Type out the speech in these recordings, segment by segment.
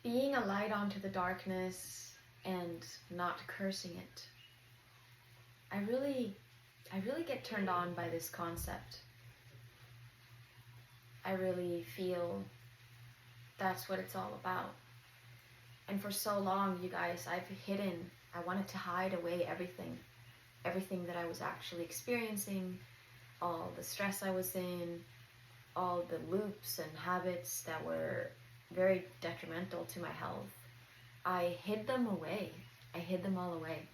being a light onto the darkness and not cursing it. I really get turned on by this concept. I really feel that's what it's all about. And for so long, you guys, I wanted to hide away everything that I was actually experiencing, all the stress I was in, all the loops and habits that were very detrimental to my health. I hid them away. I hid them all away.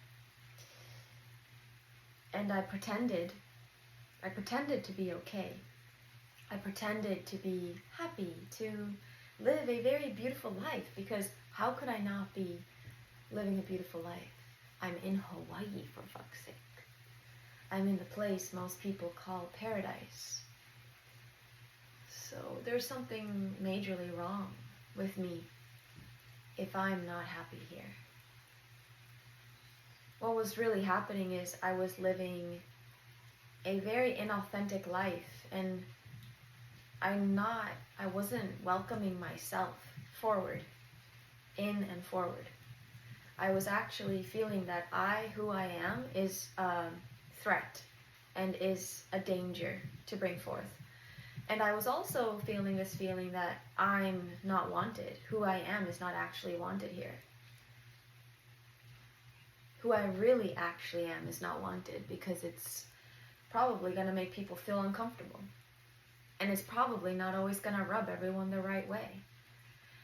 And I pretended to be okay. I pretended to be happy, to live a very beautiful life, because how could I not be living a beautiful life? I'm in Hawaii, for fuck's sake. I'm in the place most people call paradise. So there's something majorly wrong with me if I'm not happy here. What was really happening is I was living a very inauthentic life, and I wasn't welcoming myself forward, in and forward. I was actually feeling that who I am, is a threat and is a danger to bring forth. And I was also feeling this feeling that I'm not wanted. Who I am is not actually wanted here. Who I really actually am is not wanted, because it's probably going to make people feel uncomfortable. And it's probably not always going to rub everyone the right way.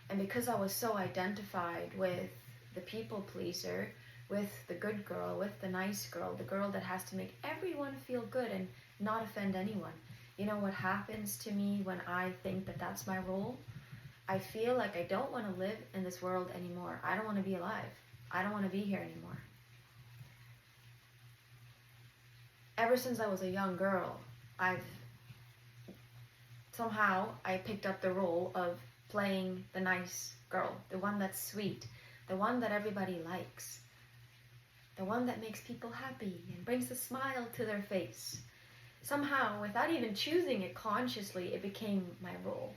And because I was so identified with the people pleaser, with the good girl, with the nice girl, the girl that has to make everyone feel good and not offend anyone, you know what happens to me when I think that that's my role? I feel like I don't want to live in this world anymore. I don't want to be alive. I don't want to be here anymore. Ever since I was a young girl, I picked up the role of playing the nice girl, the one that's sweet, the one that everybody likes, the one that makes people happy and brings a smile to their face. Somehow, without even choosing it consciously, it became my role.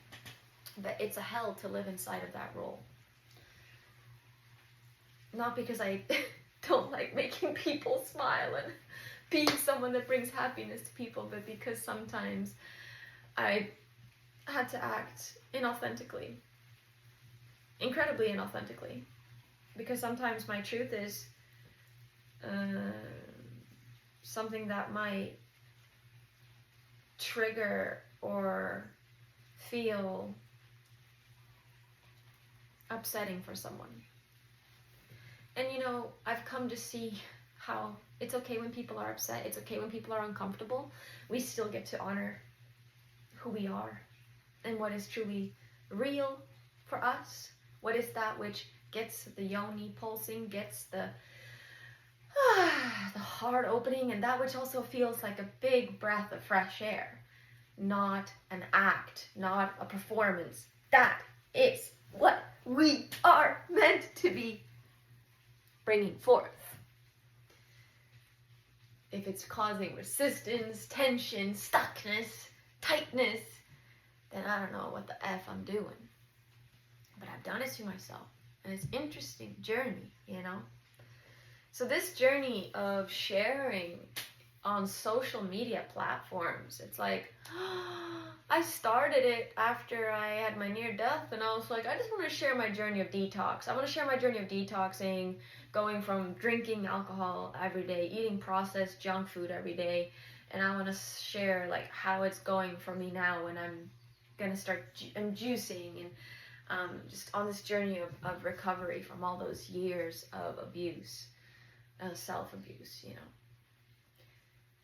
But it's a hell to live inside of that role. Not because I don't like making people smile and being someone that brings happiness to people, but because sometimes I had to act inauthentically. Incredibly inauthentically. Because sometimes my truth is something that might trigger or feel upsetting for someone. And you know, I've come to see how it's okay when people are upset. It's okay when people are uncomfortable. We still get to honor who we are and what is truly real for us. What is that which gets the yoni pulsing, gets the heart opening, and that which also feels like a big breath of fresh air. Not an act, not a performance. That is what we are meant to be bringing forth. If it's causing resistance, tension, stuckness, tightness, then I don't know what the F I'm doing. But I've done it to myself. And it's an interesting journey, you know? So this journey of sharing on social media platforms, it's like, I started it after I had my near death, and I was like, I just want to share my journey of detox. I want to share my journey of detoxing, going from drinking alcohol every day, eating processed junk food every day, and I want to share like how it's going for me now when I'm gonna start I'm juicing and just on this journey of recovery from all those years of abuse, self-abuse, you know.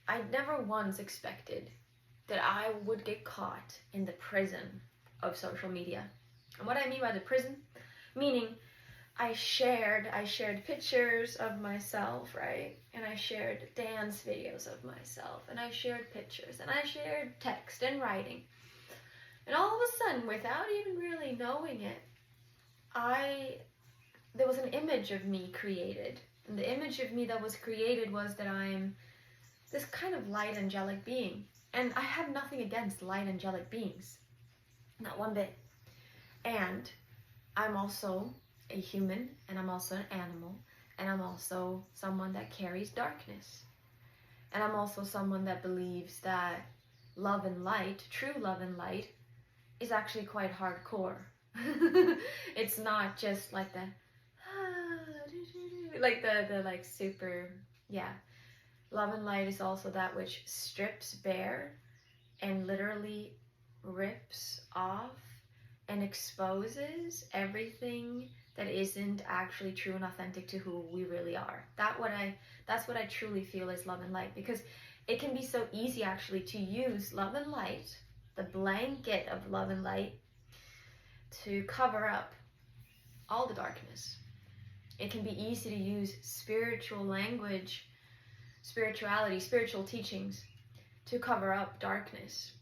I never once expected that I would get caught in the prison of social media. And what I mean by the prison, meaning I shared pictures of myself, right? And I shared dance videos of myself, and I shared pictures, and I shared text and writing. And all of a sudden, without even really knowing it, there was an image of me created. And the image of me that was created was that I'm this kind of light angelic being. And I have nothing against light angelic beings. Not one bit. And I'm also a human, and I'm also an animal, and I'm also someone that carries darkness. And I'm also someone that believes that love and light, true love and light, is actually quite hardcore. It's not just like the like super, yeah. Love and light is also that which strips bare and literally rips off and exposes everything that isn't actually true and authentic to who we really are. That's what I truly feel is love and light, because it can be so easy actually to use love and light, the blanket of love and light, to cover up all the darkness. It can be easy to use spiritual language, spirituality, spiritual teachings to cover up darkness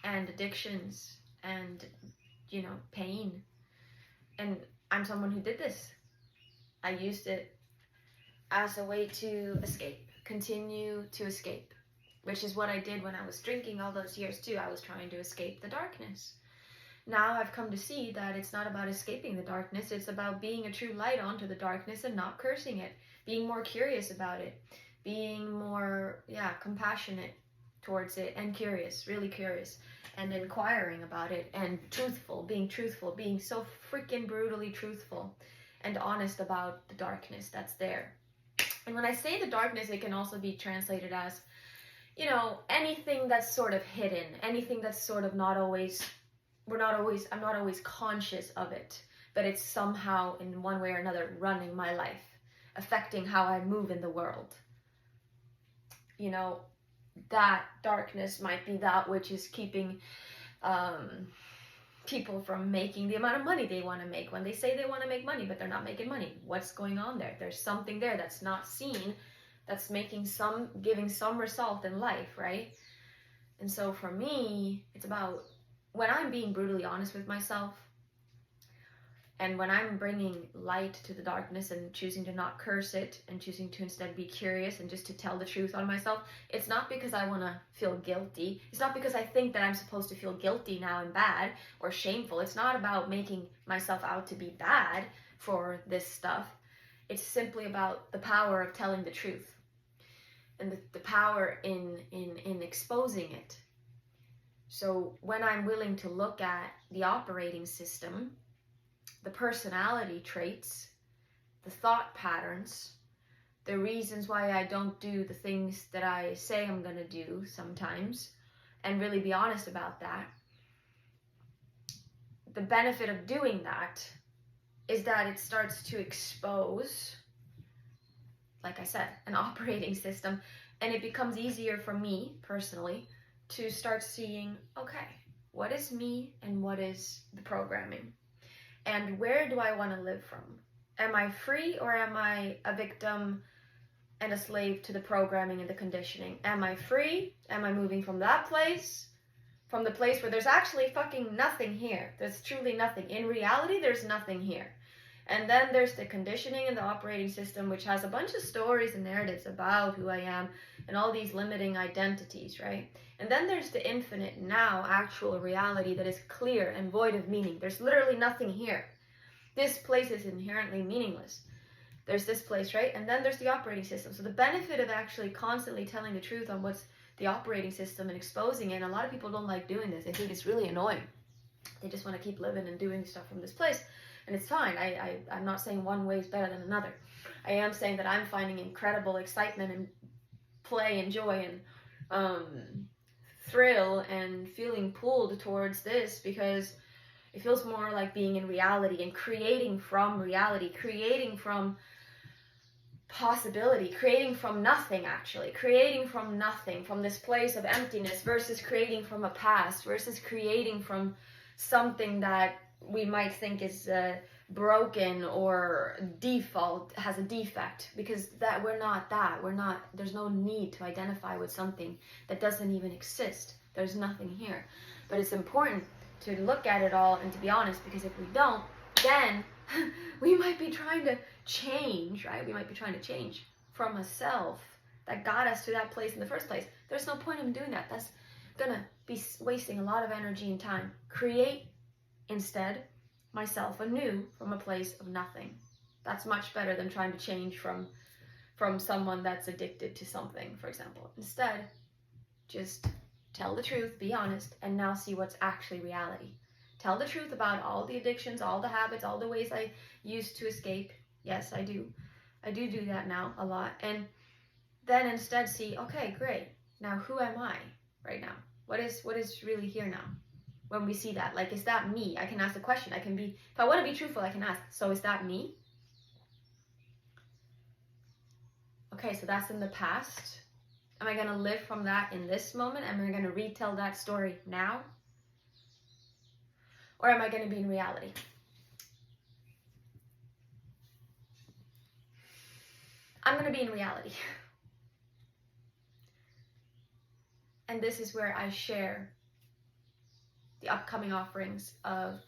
and addictions and, pain. And I'm someone who did this. I used it as a way to escape, continue to escape, which is what I did when I was drinking all those years too. I was trying to escape the darkness. Now I've come to see that it's not about escaping the darkness. It's about being a true light onto the darkness and not cursing it, being more curious about it, being more, compassionate towards it, and curious, really curious, and inquiring about it, and truthful, being so freaking brutally truthful and honest about the darkness that's there. And when I say the darkness, it can also be translated as, anything that's sort of hidden, anything that's sort of I'm not always conscious of it, but it's somehow in one way or another running my life, affecting how I move in the world. That darkness might be that which is keeping people from making the amount of money they want to make when they say they want to make money, but they're not making money. What's going on there? There's something there that's not seen, that's giving some result in life, right? And so for me, it's about when I'm being brutally honest with myself, and when I'm bringing light to the darkness and choosing to not curse it and choosing to instead be curious and just to tell the truth on myself, it's not because I want to feel guilty. It's not because I think that I'm supposed to feel guilty now and bad or shameful. It's not about making myself out to be bad for this stuff. It's simply about the power of telling the truth and the power in exposing it. So when I'm willing to look at the operating system, the personality traits, the thought patterns, the reasons why I don't do the things that I say I'm going to do sometimes, and really be honest about that, the benefit of doing that is that it starts to expose, like I said, an operating system, and it becomes easier for me personally to start seeing, okay, what is me and what is the programming? And where do I want to live from? Am I free, or am I a victim and a slave to the programming and the conditioning? Am I free? Am I moving from that place? From the place where there's actually fucking nothing here. There's truly nothing. In reality, there's nothing here. And then there's the conditioning and the operating system, which has a bunch of stories and narratives about who I am and all these limiting identities, right? And then there's the infinite now actual reality that is clear and void of meaning. There's literally nothing here. This place is inherently meaningless. There's this place, right? And then there's the operating system. So the benefit of actually constantly telling the truth on what's the operating system and exposing it, and a lot of people don't like doing this. They think it's really annoying. They just want to keep living and doing stuff from this place. And it's fine. I'm not saying one way is better than another. I am saying that I'm finding incredible excitement and play and joy and thrill and feeling pulled towards this, because it feels more like being in reality and creating from reality, creating from possibility, creating from nothing, actually, creating from nothing, from this place of emptiness, versus creating from a past, versus creating from something that we might think is broken or default, has a defect, because that we're not, there's no need to identify with something that doesn't even exist. There's nothing here. But it's important to look at it all and to be honest, because if we don't, then we might be trying to change, right? We might be trying to change from a self that got us to that place in the first place. There's no point in doing that. That's gonna be wasting a lot of energy and time. Create instead myself anew from a place of nothing. That's much better than trying to change from someone that's addicted to something, for example. Instead, just tell the truth, be honest, and now see what's actually reality. Tell the truth about all the addictions, all the habits, all the ways I used to escape. Yes, I do. I do that now a lot. And then instead see, okay, great. Now who am I right now? What is really here now? When we see that, like, is that me? I can ask the question. I can be, if I want to be truthful, I can ask, so is that me? Okay, so that's in the past. Am I going to live from that in this moment? Am I going to retell that story now? Or am I going to be in reality? I'm going to be in reality. And this is where I share the upcoming offerings of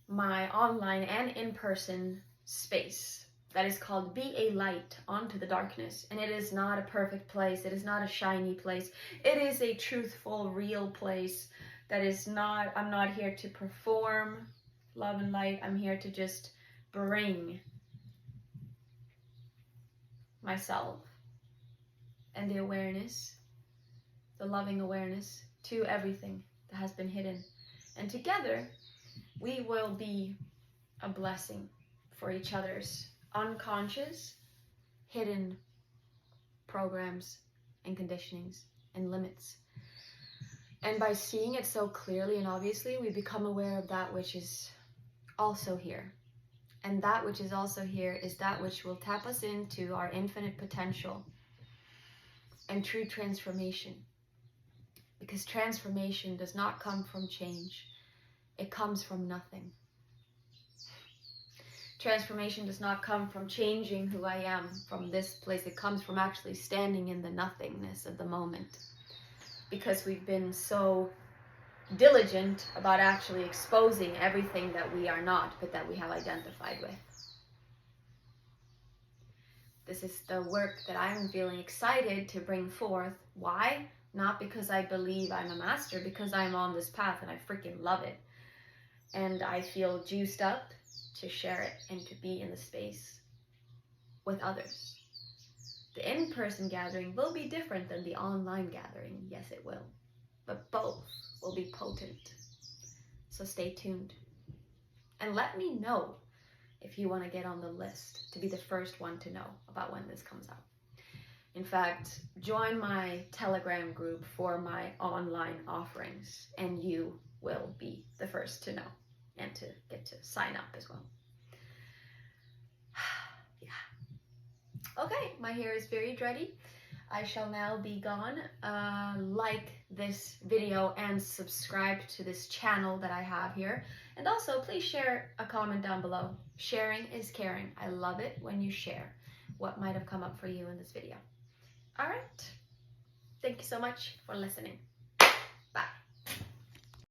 my online and in-person space that is called Be a Light Onto the Darkness. And it is not a perfect place. It is not a shiny place. It is a truthful, real place that is not, I'm not here to perform love and light. I'm here to just bring myself and the awareness, the loving awareness to everything that has been hidden. And together, we will be a blessing for each other's unconscious, hidden programs and conditionings and limits. And by seeing it so clearly and obviously, we become aware of that which is also here. And that which is also here is that which will tap us into our infinite potential and true transformation. Because transformation does not come from change. It comes from nothing. Transformation does not come from changing who I am from this place. It comes from actually standing in the nothingness of the moment. Because we've been so diligent about actually exposing everything that we are not, but that we have identified with. This is the work that I'm feeling excited to bring forth. Why? Not because I believe I'm a master, because I'm on this path and I freaking love it. And I feel juiced up to share it and to be in the space with others. The in-person gathering will be different than the online gathering. Yes, it will. But both will be potent. So stay tuned. And let me know if you want to get on the list to be the first one to know about when this comes out. In fact, join my Telegram group for my online offerings, and you will be the first to know and to get to sign up as well. Yeah. Okay, my hair is very dready. I shall now be gone. Like this video and subscribe to this channel that I have here. And also, please share a comment down below. Sharing is caring. I love it when you share what might have come up for you in this video. All right. Thank you so much for listening.